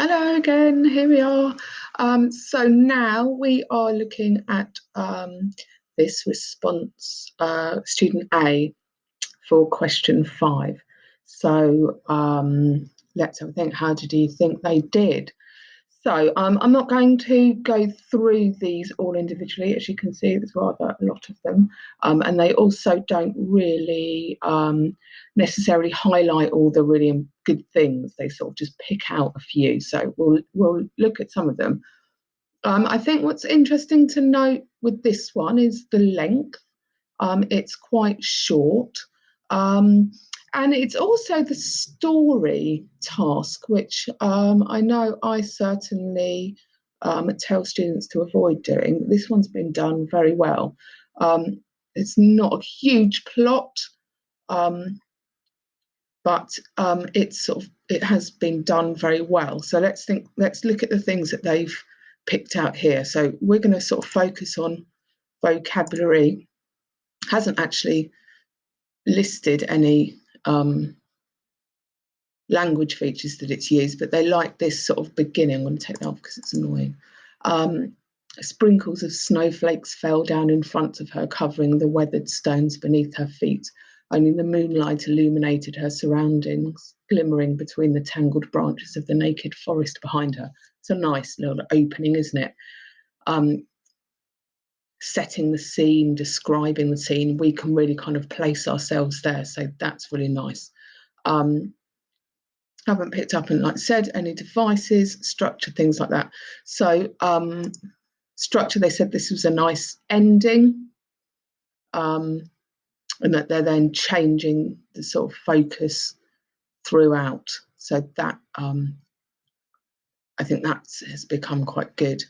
Hello again, here we are. So now we are looking at this response, student A, for question 5. So let's have a think, how did you think they did? So I'm not going to go through these all individually. As you can see, there's rather a lot of them. And they also don't really necessarily highlight all the really good things. They sort of just pick out a few. So we'll look at some of them. I think what's interesting to note with this one is the length. It's quite short. Um, and it's also the story task, which I know I certainly tell students to avoid doing. This one's been done very well. It's not a huge plot, but it has been done very well. So let's look at the things that they've picked out here. So we're going to sort of focus on vocabulary. Hasn't actually listed any language features that it's used, but they like this sort of beginning. I'm going to take that off because it's annoying. Sprinkles of snowflakes fell down in front of her, covering the weathered stones beneath her feet. Only the moonlight illuminated her surroundings, glimmering between the tangled branches of the naked forest behind her. It's a nice little opening, isn't it? Setting the scene, describing the scene, we can really kind of place ourselves there. So that's really nice. Haven't picked up, and like I said, any devices, structure, things like that. So structure, they said this was a nice ending, and that they're then changing the sort of focus throughout. So that I think that has become quite good.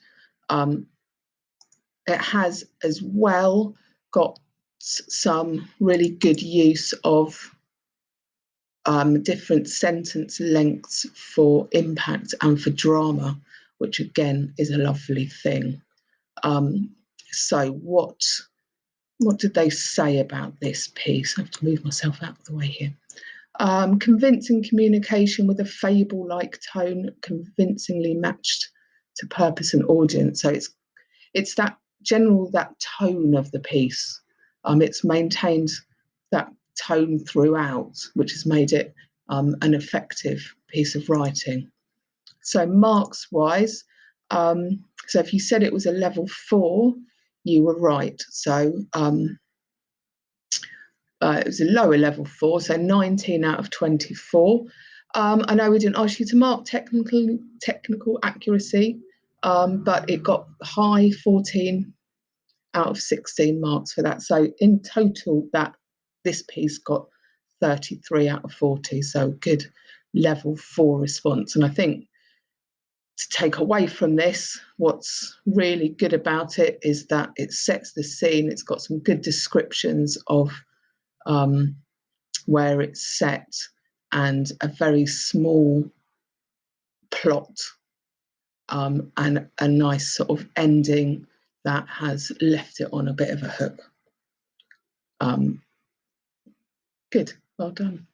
It has as well got some really good use of different sentence lengths for impact and for drama, which again is a lovely thing. So what did they say about this piece? I have to move myself out of the way here. Convincing communication with a fable-like tone, convincingly matched to purpose and audience. So it's that tone of the piece. It's maintained that tone throughout, which has made it an effective piece of writing. So marks wise, so if you said it was a level 4, you were right. So it was a lower level 4, so 19 out of 24. I know we didn't ask you to mark technical accuracy, but it got high, 14 out of 16 marks for that. So in total, this piece got 33 out of 40. So good level 4 response. And I think to take away from this, what's really good about it is that it sets the scene. It's got some good descriptions of where it's set and a very small plot, and a nice sort of ending that has left it on a bit of a hook. Good, well done.